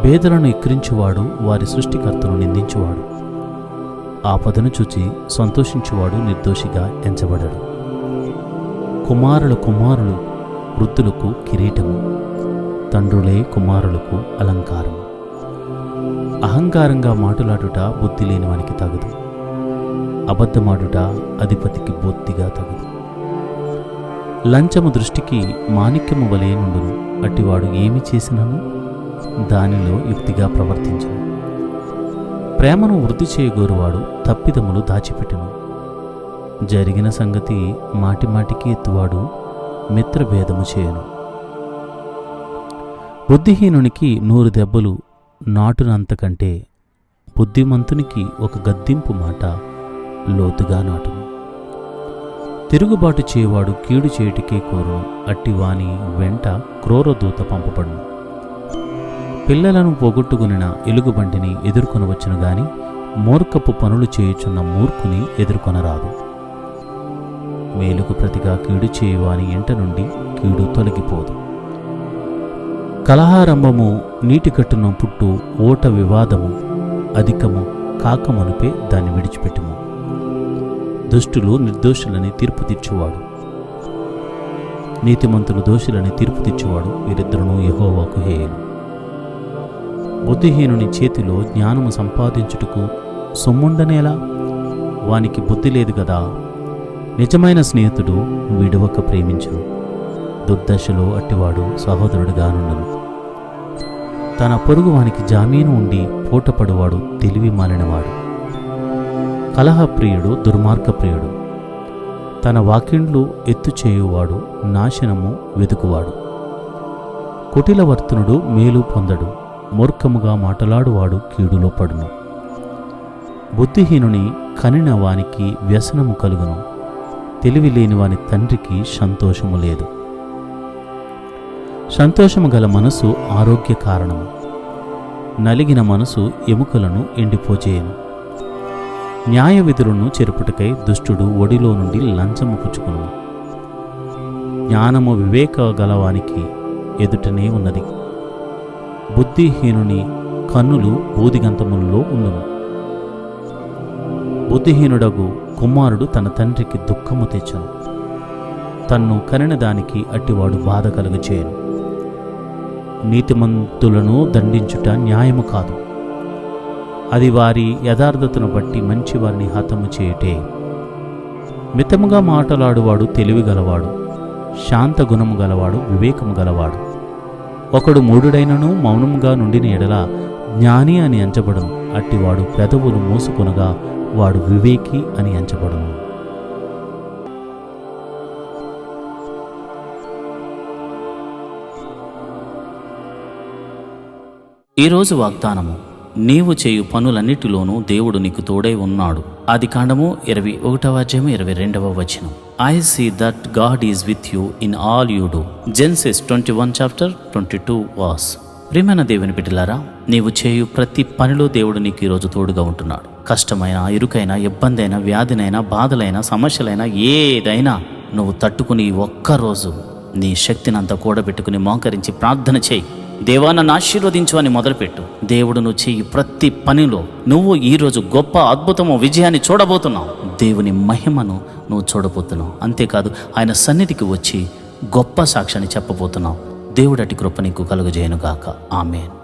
బేదలను ఎక్కిరించువాడు వారి సృష్టికర్తను నిందించువాడు. ఆపదను చూచి సంతోషించువాడు నిర్దోషిగా ఎంచబడడు. కుమారులు వృద్ధులకు కిరీటము, తండ్రులే కుమారులకు అలంకారము. అహంకారంగా మాట్లాడుట బుద్ధి లేని వానికి తగదు. అబద్ధమాడుట అధిపతికి బొత్తిగా తగదు. లంచము దృష్టికి మాణిక్యము వలె నుండును. అట్టివాడు ఏమి చేసినను దానిలో యుక్తిగా ప్రవర్తించును. ప్రేమను వృద్ధి చేయగోరువాడు తప్పిదములు దాచిపెట్టును. జరిగిన సంగతి మాటిమాటికి ఎత్తువాడు మిత్రభేదము చేయను. బుద్ధిహీనునికి 100 దెబ్బలు నాటునంతకంటే బుద్ధిమంతునికి ఒక గద్దింపు మాట లోతుగా నాటును. తిరుగుబాటు చేయవాడు కీడు చేయుటికే కోరును. అట్టివాని వెంట క్రూరదూత పంపబడును. పిల్లలను పోగొట్టుకునిన ఎలుగుబంటిని ఎదుర్కొనవచ్చును గాని మూర్ఖపు పనులు చేయుచున్న మూర్ఖుని ఎదుర్కొనరాదు. మేలుకు ప్రతిగా కీడు చేయువాని ఇంట నుండి కీడు తొలగిపోదు. కలహారంభము నీటికట్టును పుట్టు ఓట వివాదము అధికము కాకమునుపే దాన్ని విడిచిపెట్టుము. దుష్టులు నిర్దోషులని తీర్పు తీర్చువాడు, నీతిమంతులు దోషులని తీర్పు తీర్చువాడు. వీరిద్దరును యెహోవాకు హేయులు. బుద్ధిహీనుని చేతిలో జ్ఞానము సంపాదించుటకు సొమ్ముండనేలా? వానికి బుద్ధి లేదు గదా. నిజమైన స్నేహితుడు విడువక ప్రేమించును. దుర్దశలో అట్టివాడు సహోదరుడిగా నుండును. తన పొరుగు వానికి జామీను ఉండి పూటపడువాడు తెలివి మాలినవాడు. కలహప్రియుడు దుర్మార్గప్రియుడు. తన వాకిండ్లు ఎత్తు చేయువాడు నాశనము వెదుకువాడు. కుటిలవర్తనుడు మేలు పొందడు. మూర్ఖముగా మాటలాడువాడు కీడులో పడును. బుద్ధిహీనుని కనిన వానికి వ్యసనము కలుగును. తెలివి లేని వాని తండ్రికి సంతోషము లేదు. సంతోషము గల మనసు ఆరోగ్య కారణము. నలిగిన మనసు ఎముకలను ఎండిపోచేయను. న్యాయ విధులను చెరుపుటకై దుష్టుడు ఒడిలో నుండి లంచము పుచ్చుకును. జ్ఞానము వివేక గలవానికి ఎదుటనే ఉన్నది. బుద్ధిహీనుని కన్నులు బూదిగంతములలో ఉండును. బుద్ధిహీనుడగు కుమారుడు తన తండ్రికి దుఃఖము తెచ్చును. తన్ను కనిన దానికి అట్టివాడు బాధ కలుగచేయను. నీతిమంతులను దండించుట న్యాయము కాదు. అది వారి యథార్థతను బట్టి మంచి వారిని హతము చేయుటే. మితముగా మాటలాడువాడు తెలివి గలవాడు. శాంత గుణము గలవాడు వివేకము గలవాడు. ఒకడు మూఢుడైనను మౌనముగా నుండిన ఎడల జ్ఞాని అని ఎంచబడును. అట్టివాడు పెదవులు మూసుకొనగా వాడు వివేకి అని ఎంచబడును. ఈరోజు వాగ్దానము: నీవు చేయు పనులన్నిటిలోనూ దేవుడు నీకు తోడై ఉన్నాడు. ఆదికాండము 21:22. I see that God is with you in all you do. Genesis 21:22. ప్రియమైన దేవుని బిడ్డలారా, నీవు చేయు ప్రతి పనిలో దేవుడు నీకు ఈరోజు తోడుగా ఉంటున్నాడు. కష్టమైన, ఇరుకైన, ఇబ్బంది అయినా, వ్యాధినైనా, బాధలైనా, సమస్యలైనా ఏదైనా నువ్వు తట్టుకుని ఒక్కరోజు నీ శక్తిని అంతా కూడబెట్టుకుని మోకరించి ప్రార్థన చేయి. దేవా, నన్ను ఆశీర్వదించు అని మొదలుపెట్టు. దేవుడు నువ్వు చెయ్యి ప్రతి పనిలో నువ్వు ఈరోజు గొప్ప అద్భుతము, విజయాన్ని చూడబోతున్నావు. దేవుని మహిమను నువ్వు చూడబోతున్నావు. అంతేకాదు, ఆయన సన్నిధికి వచ్చి గొప్ప సాక్ష్యాన్ని చెప్పబోతున్నావు. దేవుడటి కృప నీకు కలుగజేయునుగాక. ఆమేన్.